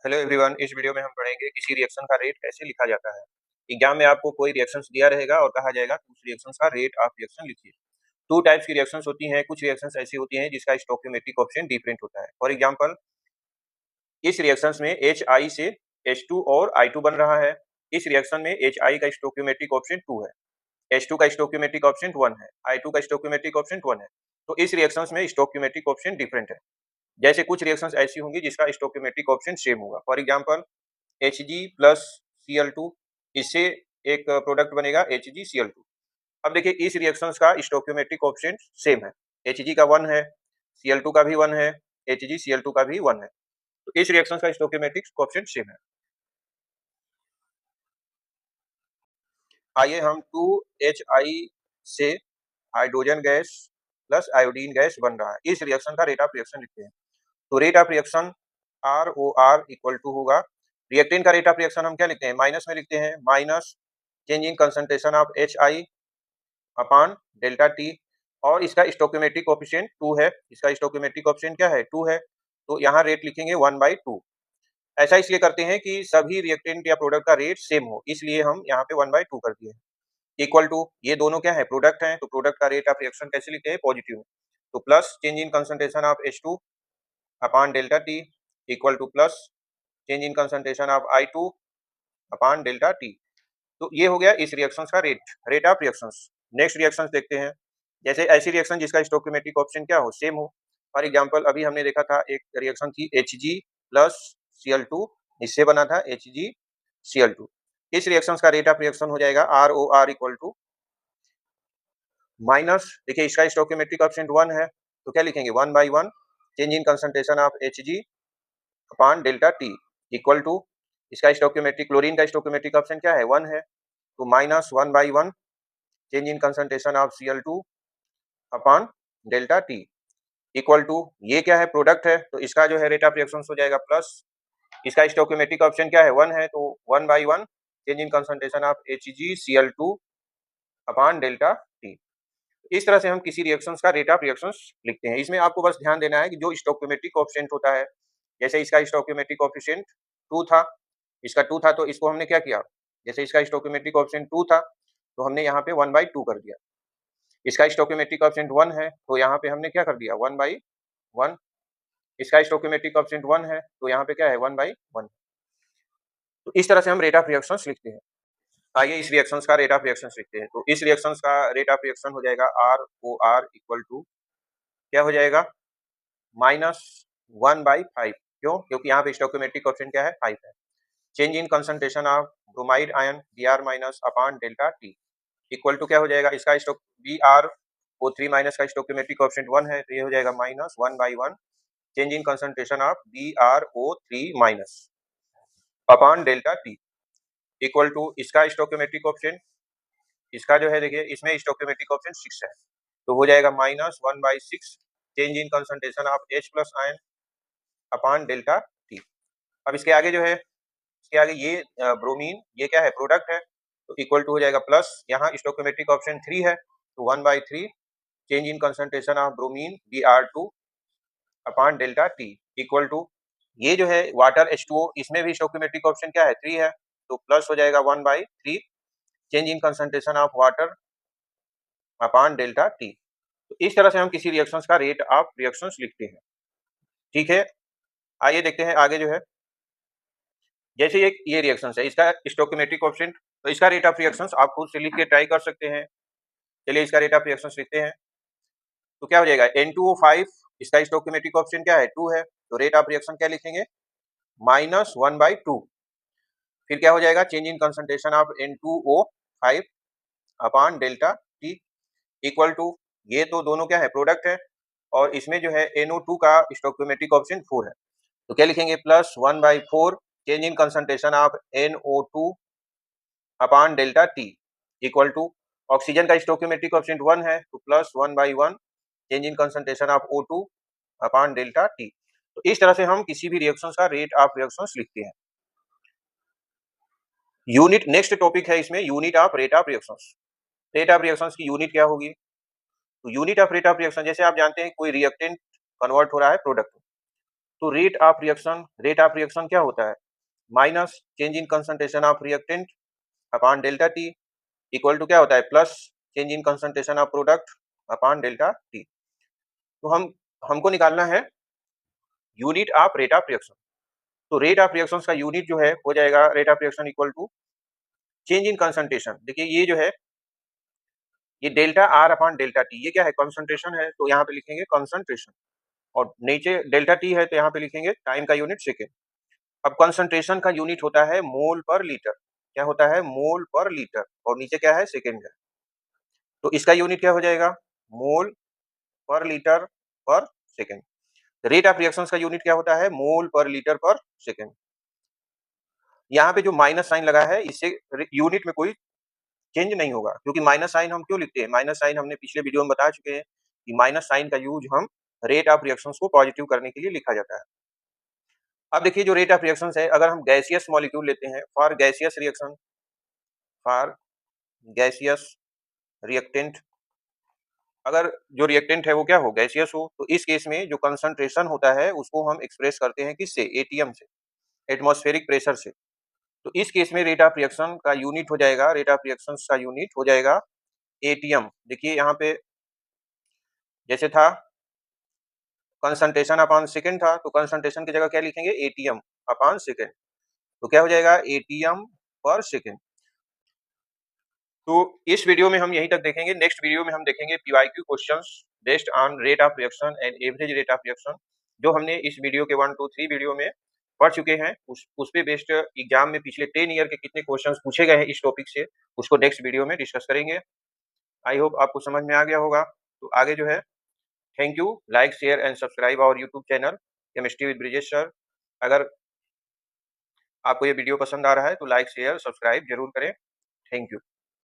Hello everyone, इस video में हम पढ़ेंगे किसी रिएक्शन का रेट कैसे लिखा जाता है। एग्जाम में आपको कोई रिएक्शंस दिया रहेगा और कहा जाएगा कि उस रिएक्शंस का रेट आप रिएक्शन लिखिए। टू टाइप्स की रिएक्शंस होती हैं। कुछ रिएक्शंस ऐसी होती हैं जिसका स्टोइकियोमेट्रिक कोएफिशिएंट डिफरेंट होता है। फॉर एग्जांपल, इस रिएक्शंस में Hi से H2 और I2 बन रहा है। इस रिएक्शन में Hi का स्टोइकियोमेट्रिक कोएफिशिएंट 2 है, H2 का स्टोइकियोमेट्रिक कोएफिशिएंट 1 है, I2 का स्टोइकियोमेट्रिक कोएफिशिएंट 1 है। तो इस रिएक्शंस में स्टोइकियोमेट्रिक कोएफिशिएंट डिफरेंट है। जैसे कुछ रिएक्शंस ऐसी होंगी जिसका स्टोइकियोमेट्रिक कोएफिशिएंट सेम होगा। For example, Hg plus Cl2, इससे एक प्रोडक्ट बनेगा HgCl2। अब देखिए, इस रिएक्शंस का स्टोइकियोमेट्रिक कोएफिशिएंट सेम है। Hg का 1 है, Cl2 का भी 1 है, HgCl2 का भी 1 है। तो इस रिएक्शन का स्टोइकियोमेट्रिक कोएफिशिएंट सेम है। आइए हम 2Hi से hydrogen gas plus iodine gas बन रहा है, इस रिएक्शन का रेट ऑफ रिएक्शन लिखते हैं। तो rate of reaction ROR equal to होगा, रिएक्टेंट का रेट ऑफ रिएक्शन हम क्या लिखते हैं, माइनस में लिखते हैं, minus change in concentration of Hi upon delta T. और इसका स्टोइकियोमेट्रिक कोएफिशिएंट 2 है, इसका स्टोइकियोमेट्रिक कोएफिशिएंट क्या है, 2 है। तो यहाँ रेट लिखेंगे 1/2। ऐसा इसलिए करते हैं कि सभी रिएक्टेंट या प्रोडक्ट का रेट सेम हो, इसलिए हम यहाँ पे 1/2 कर दिए। इक्वल टू, ये दोनों क्या है, प्रोडक्ट हैं, तो प्रोडक्ट का रेट ऑफ रिएक्शन कैसे लिखते हैं, पॉजिटिव में। तो plus change in concentration of H2 upon delta T equal two plus change in concentration of I2 upon delta T. तो ये हो गया इस रिएक्शन का rate of reactions. Next reactions देखते हैं। जैसे ऐसी रिएक्शन जिसका स्टोइकियोमेट्रिक कोएफिशिएंट क्या हो, सेम हो। फॉर एग्जांपल, अभी हमने देखा था एक रिएक्शन थी Hg प्लस Cl2, इससे बना था HgCl2। इस रिएक्शन का रेट ऑफ रिएक्शन हो जाएगा ROR इक्वल टू माइनस, देखिए इसका स्टोइकियोमेट्रिक कोएफिशिएंट 1 है, तो क्या लिखेंगे, 1/1 change in concentration of Hg upon delta T equal to, इसका स्टोइकियोमेट्रिक, क्लोरीन का स्टोइकियोमेट्रिक कोएफिशिएंट क्या है, 1 है, तो minus 1/1 change in concentration of Cl2 upon delta T equal to, ये क्या है, प्रोडक्ट है, तो इसका जो है रेट ऑफ रिएक्शन हो जाएगा प्लस, इसका स्टोइकियोमेट्रिक ऑप्शन क्या है, 1 है, तो 1/1 change in concentration of HgCl2 upon delta T. इस तरह से हम किसी रिएक्शंस का रेट ऑफ रिएक्शंस लिखते हैं। इसमें आपको बस ध्यान देना है कि जो स्टोइकियोमेट्रिक कोएफिशिएंट होता है, जैसे इसका स्टोइकियोमेट्रिक कोएफिशिएंट 2 था, इसका 2 था, तो इसको हमने क्या किया, जैसे इसका स्टोइकियोमेट्रिक कोएफिशिएंट 2 था, तो हमने यहाँ पे 1/2 कर दिया। इसका स्टोइकियोमेट्रिक कोएफिशिएंट 1 है, तो यहाँ पे हमने क्या कर दिया, 1/1। इसका स्टोइकियोमेट्रिक कोएफिशिएंट 1 है, तो यहाँ पे क्या है, 1/1। तो इस तरह से हम रेट ऑफ रिएक्शंस लिखते हैं। आइए इस रिएक्शंस का रेट ऑफ रिएक्शंस लिखते हैं। तो इस रिएक्शंस का रेट ऑफ रिएक्शन हो जाएगा ROR इक्वल टू, क्या हो जाएगा, -1/5। क्यों, क्योंकि यहाँ पे स्टोइकियोमेट्रिक कोएफिशिएंट क्या है, 5 है। Change in concentration of bromide ion Br- upon delta T equal to, क्या हो जाएगा, इसका BrO3- का स्टोइकियोमेट्रिक कोएफिशिएंट 1 है, तो ये हो जाएगा -1/1 change in concentration of BrO3- upon delta T equal to, इसका स्टोइकियोमेट्रिक कोएफिशिएंट, इसका जो है, देखिए इसमें स्टोइकियोमेट्रिक कोएफिशिएंट 6 है, तो हो जाएगा -1/6 change in concentration of H plus ion upon delta T. अब इसके आगे जो है, इसके आगे ये ब्रोमीन, ये क्या है, प्रोडक्ट है, तो इक्वल टू हो जाएगा प्लस, यहाँ स्टोइकियोमेट्रिक कोएफिशिएंट 3 है, तो 1/3 change in concentration of bromine Br2 upon delta T equal to, ये जो है वाटर H2O, इसमें भी स्टोइकियोमेट्रिक कोएफिशिएंट क्या है, 3 है, तो प्लस हो जाएगा 1/3 change in concentration of water upon delta T. तो इस तरह से हम किसी रिएक्शंस का रेट ऑफ रिएक्शंस लिखते हैं। ठीक है, आइए देखते हैं आगे जो है। जैसे एक ये रिएक्शंस है, इसका स्टोइकियोमेट्रिक कोएफिशिएंट, तो इसका रेट ऑफ रिएक्शंस आप खुद से लिख के ट्राई कर सकते हैं। चलिए इसका रेट ऑफ रिएक्शंस लिखते हैं। तो क्या हो जाएगा, N2O5, इसका स्टोइकियोमेट्रिक कोएफिशिएंट क्या है, 2 है, तो रेट ऑफ रिएक्शन क्या लिखेंगे, -1/2। फिर क्या हो जाएगा, change in concentration of N2O5 upon delta T equal to, ये तो दोनों क्या है, प्रोडक्ट है, और इसमें जो है NO2 का स्टोइकियोमेट्रिक कोएफिशिएंट 4 है, तो क्या लिखेंगे, +1/4 change in concentration of NO2 upon delta T equal to, oxygen का स्टोइकियोमेट्रिक कोएफिशिएंट 1 है, तो +1/1 change in concentration of O2 upon delta T. तो इस तरह से हम किसी भी रिएक्शंस का रेट ऑफ रिएक्शंस लिखते हैं। यूनिट, नेक्स्ट टॉपिक है इसमें, unit of rate of reactions. Rate of reactions की यूनिट क्या होगी, तो unit of rate of reaction, जैसे आप जानते हैं कोई रिएक्टेंट कन्वर्ट हो रहा है प्रोडक्ट, तो रेट ऑफ रिएक्शन क्या होता है, minus change in concentration of reactant upon delta T, equal to क्या होता है, plus change in concentration of product upon delta T. तो हमको निकालना है unit of rate of reaction. तो रेट ऑफ रिएक्शन का यूनिट जो है हो जाएगा rate of reaction equal to change in concentration. देखिए ये जो है ये delta R upon delta T, ये क्या है, कंसंट्रेशन है, तो यहाँ पे लिखेंगे कंसंट्रेशन, और नीचे डेल्टा टी है तो यहाँ पे लिखेंगे टाइम का यूनिट सेकेंड। अब कंसंट्रेशन का यूनिट होता है मोल पर लीटर, क्या होता है, मोल पर लीटर, और नीचे क्या है, सेकेंड है। तो इसका यूनिट क्या हो जाएगा, मोल पर लीटर पर सेकेंड। रेट ऑफ रिएक्शन का यूनिट क्या होता है, मोल पर लीटर पर सेकेंड। यहाँ पे जो माइनस साइन लगा है इससे यूनिट में कोई चेंज नहीं होगा, क्योंकि माइनस साइन हम क्यों लिखते हैं, माइनस साइन हमने पिछले वीडियो में बता चुके हैं कि माइनस साइन का यूज हम रेट ऑफ रिएक्शंस को पॉजिटिव करने के लिए लिखा जाता है। अब देखिए जो रेट ऑफ रिएक्शंस है, अगर हम गैसियस मॉलिक्यूल लेते हैं for gaseous reaction, for gaseous reactant, अगर जो रिएक्टेंट है वो क्या हो, गैसियस हो, तो इस केस में जो कंसंट्रेशन होता है उसको हम एक्सप्रेस करते हैं किससे, एटीएम से, एटमॉस्फेरिक प्रेशर से। तो इस केस में रेट ऑफ रिएक्शन का यूनिट हो जाएगा, रेट ऑफ रिएक्शन का यूनिट हो जाएगा एटीएम। देखिए यहाँ पे जैसे था कंसंट्रेशन अपॉन सेकेंड था, तो कंसंट्रेशन की जगह क्या लिखेंगे, एटीएम अपॉन सेकेंड, तो क्या हो जाएगा, एटीएम पर सेकेंड। तो इस वीडियो में हम यहीं तक देखेंगे। नेक्स्ट वीडियो में हम देखेंगे PYQ questions based on rate of reaction and average rate of reaction, जो हमने इस वीडियो के 1 2 3 वीडियो में पढ़ चुके हैं। उस पे बेस्ड एग्जाम में पिछले 10 ईयर के कितने क्वेश्चंस पूछे गए हैं इस टॉपिक से, उसको नेक्स्ट वीडियो में डिस्कस करेंगे। आई होप आपको समझ में आ गया होगा। तो आगे जो है, thank you, like share and subscribe our YouTube channel chemistry with Brijesh sir. अगर आपको ये वीडियो पसंद आ रहा है तो लाइक शेयर सब्सक्राइब जरूर करें। Thank you.